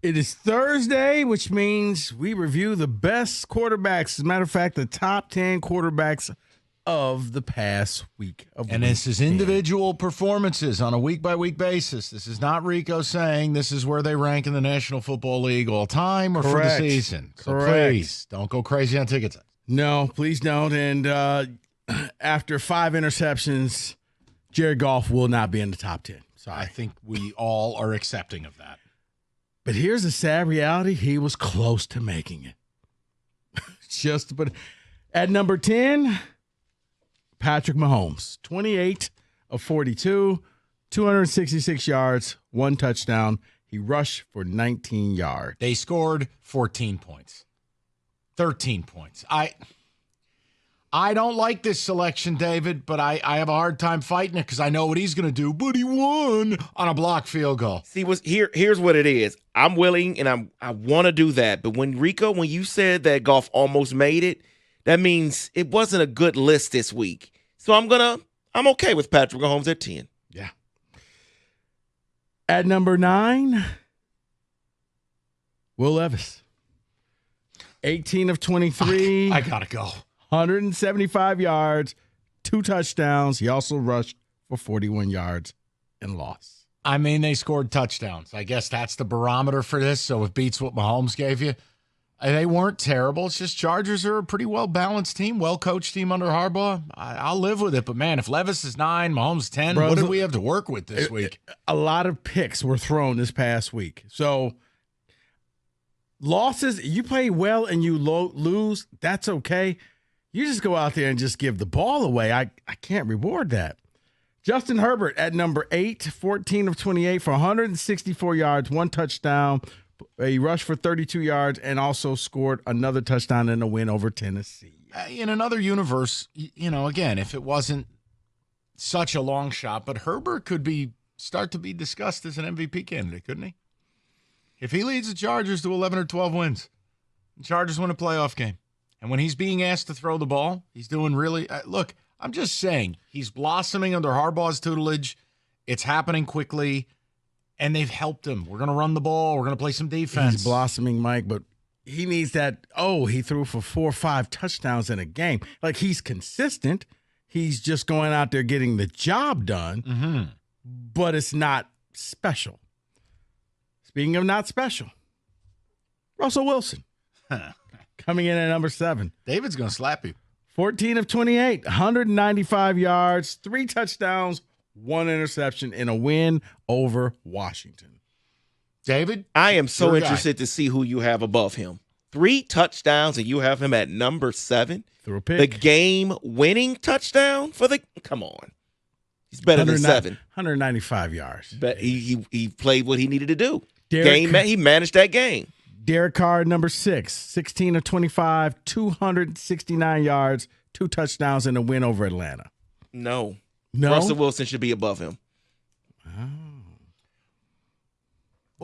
It is Thursday, which means we review the best quarterbacks. As a matter of fact, the top 10 quarterbacks of the past week. And this is individual performances on a week-by-week basis. This is not Rico saying this is where they rank in the National Football League all time or for the season. So please, don't go crazy on tickets. No, please don't. And after 5 interceptions, Jared Goff will not be in the top 10. Sorry. I think we all are accepting of that. But here's the sad reality. He was close to making it. But at number 10, Patrick Mahomes, 28 of 42, 266 yards, 1 touchdown. He rushed for 19 yards. They scored 14 points. 13 points. I don't like this selection, David, but I have a hard time fighting it because I know what he's going to do. But he won on a blocked field goal. See, here's what it is. I'm willing and I want to do that. But when you said that Goff almost made it, that means it wasn't a good list this week. So I'm okay with Patrick Mahomes at 10. Yeah. At number 9, Will Levis. 18 of 23. I gotta go. 175 yards, 2 touchdowns. He also rushed for 41 yards and lost. I mean, they scored touchdowns. I guess that's the barometer for this. So it beats what Mahomes gave you. They weren't terrible. It's just Chargers are a pretty well-balanced team, well-coached team under Harbaugh. I'll live with it. But, man, if Levis is 9, Mahomes 10, what did we have to work with this week? A lot of picks were thrown this past week. So losses, you play well and you lose, that's okay. You just go out there and just give the ball away. I can't reward that. Justin Herbert at number 8, 14 of 28 for 164 yards, 1 touchdown. He rushed for 32 yards and also scored another touchdown in a win over Tennessee. In another universe, again, if it wasn't such a long shot, but Herbert could start to be discussed as an MVP candidate, couldn't he? If he leads the Chargers to 11 or 12 wins, the Chargers win a playoff game. And when he's being asked to throw the ball, he's doing really look, I'm just saying, he's blossoming under Harbaugh's tutelage. It's happening quickly, and they've helped him. We're going to run the ball. We're going to play some defense. He's blossoming, Mike, but he needs that, he threw for 4 or 5 touchdowns in a game. Like, he's consistent. He's just going out there getting the job done, but it's not special. Speaking of not special, Russell Wilson. Coming in at number 7. David's going to slap you. 14 of 28, 195 yards, 3 touchdowns, 1 interception in a win over Washington. David? I am so interested to see who you have above him. 3 touchdowns, and you have him at number 7. Threw a pick. The game-winning touchdown come on. He's better than 7. 195 yards. But he played what he needed to do. Derek, he managed that game. Derek Carr, number 6, 16 of 25, 269 yards, 2 touchdowns, and a win over Atlanta. No. No? Russell Wilson should be above him. Oh.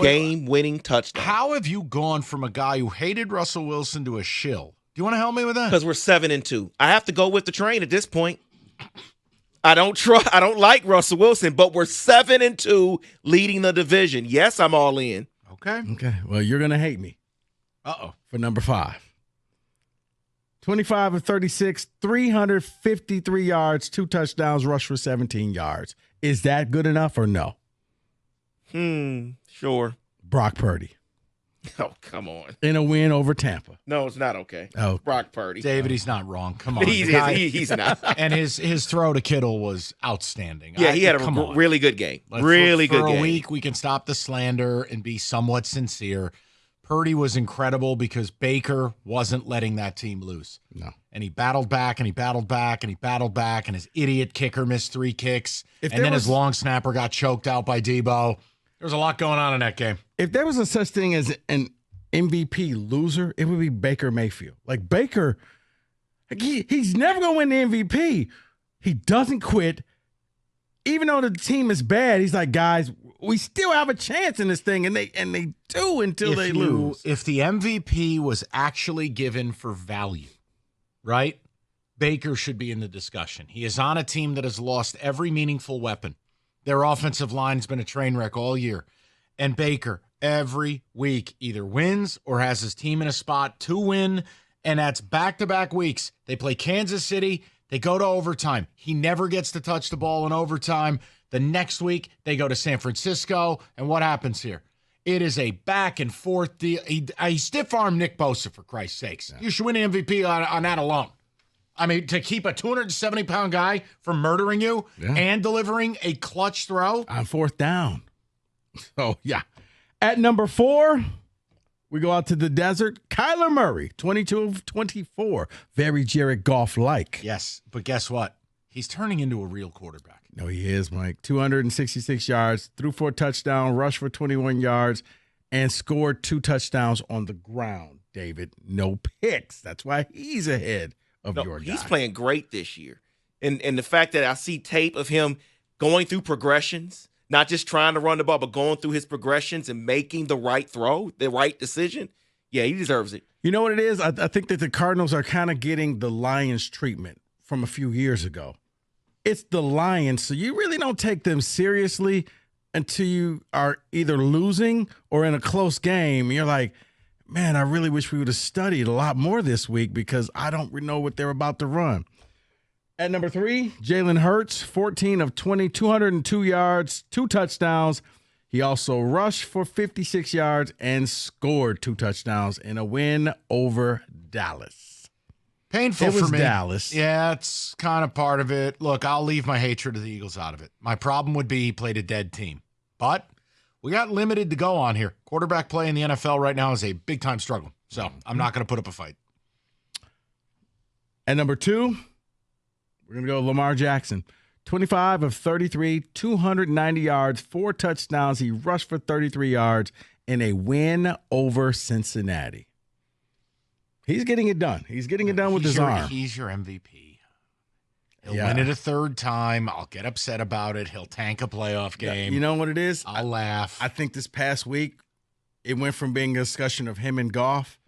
Game-winning touchdown. How have you gone from a guy who hated Russell Wilson to a shill? Do you want to help me with that? Because we're 7-2. I have to go with the train at this point. I don't like Russell Wilson, but we're 7-2 leading the division. Yes, I'm all in. Okay. Well, you're going to hate me. For number 5. 25 of 36, 353 yards, 2 touchdowns, rushed for 17 yards. Is that good enough or no? Sure. Brock Purdy. Oh, come on. In a win over Tampa. No, it's not okay. Oh, Brock Purdy. David, he's not wrong. Come on. He's not. And his throw to Kittle was outstanding. Yeah, he had a really good game. Really good game. For a week, we can stop the slander and be somewhat sincere. Purdy was incredible because Baker wasn't letting that team loose. No. And he battled back, and he battled back, and he battled back, and his idiot kicker missed 3 kicks. And then his long snapper got choked out by Debo. There was a lot going on in that game. If there was a such thing as an MVP loser, it would be Baker Mayfield. Like, Baker, he's never going to win the MVP. He doesn't quit. Even though the team is bad, he's like, guys, we still have a chance in this thing, and they do until they lose. If the MVP was actually given for value, right, Baker should be in the discussion. He is on a team that has lost every meaningful weapon. Their offensive line has been a train wreck all year. And Baker, every week either wins or has his team in a spot to win, and that's back-to-back weeks. They play Kansas City. They go to overtime. He never gets to touch the ball in overtime. The next week, they go to San Francisco, and what happens here? It is a back-and-forth deal. He stiff-armed Nick Bosa, for Christ's sakes. Yeah. You should win the MVP on that alone. I mean, to keep a 270-pound guy from murdering you and delivering a clutch throw. On fourth down. So, yeah. At number 4, we go out to the desert. Kyler Murray, 22 of 24. Very Jared Goff-like. Yes, but guess what? He's turning into a real quarterback. No, he is, Mike. 266 yards, threw for a touchdown, rushed for 21 yards, and scored 2 touchdowns on the ground, David. No picks. That's why he's ahead of your guy. He's playing great this year. And the fact that I see tape of him going through progressions, not just trying to run the ball, but going through his progressions and making the right throw, the right decision, yeah, he deserves it. You know what it is? I think that the Cardinals are kind of getting the Lions treatment from a few years ago. It's the Lions, so you really don't take them seriously until you are either losing or in a close game. You're like, man, I really wish we would have studied a lot more this week because I don't know what they're about to run. At number 3, Jalen Hurts, 14 of 20, 202 yards, 2 touchdowns. He also rushed for 56 yards and scored 2 touchdowns in a win over Dallas. Painful for me. Dallas. Yeah, it's kind of part of it. Look, I'll leave my hatred of the Eagles out of it. My problem would be he played a dead team. But we got limited to go on here. Quarterback play in the NFL right now is a big-time struggle. So I'm not going to put up a fight. At number 2, we're going to go Lamar Jackson. 25 of 33, 290 yards, 4 touchdowns. He rushed for 33 yards in a win over Cincinnati. He's getting it done. He's getting it done with his arm. He's your MVP. He'll win it a third time. I'll get upset about it. He'll tank a playoff game. You know what it is? I'll laugh. I think this past week, it went from being a discussion of him and Goff.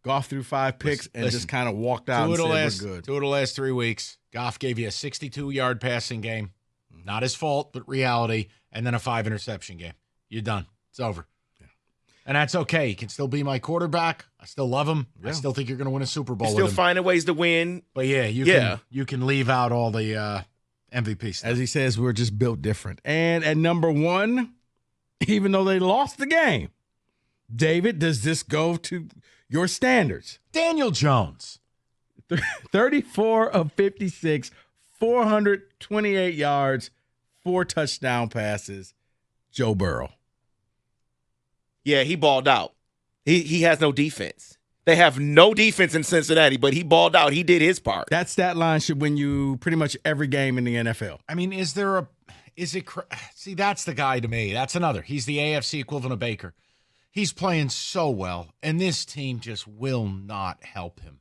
Goff threw 5 picks and just kind of walked out and said, we're good. 2 of the last 3 weeks, Goff gave you a 62-yard passing game. Not his fault, but reality. And then a 5-interception game. You're done. It's over. And that's okay. He can still be my quarterback. I still love him. Yeah. I still think you're going to win a Super Bowl with him. Still finding ways to win. But yeah, you can leave out all the MVP stuff. As he says, we're just built different. And at number 1, even though they lost the game, David, does this go to your standards? Daniel Jones. 34 of 56, 428 yards, 4 touchdown passes. Joe Burrow. Yeah, he balled out. He has no defense. They have no defense in Cincinnati, but he balled out. He did his part. That stat line should win you pretty much every game in the NFL. I mean, see, that's the guy to me. That's another. He's the AFC equivalent of Baker. He's playing so well, and this team just will not help him.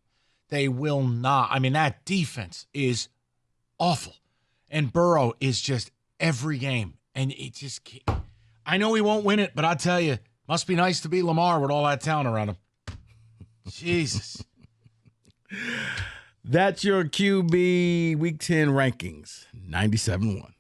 They will not. I mean, that defense is awful. And Burrow is just every game. And it just can't. I know he won't win it, but I'll tell you, must be nice to be Lamar with all that talent around him. Jesus. That's your QB Week 10 rankings, 97-1.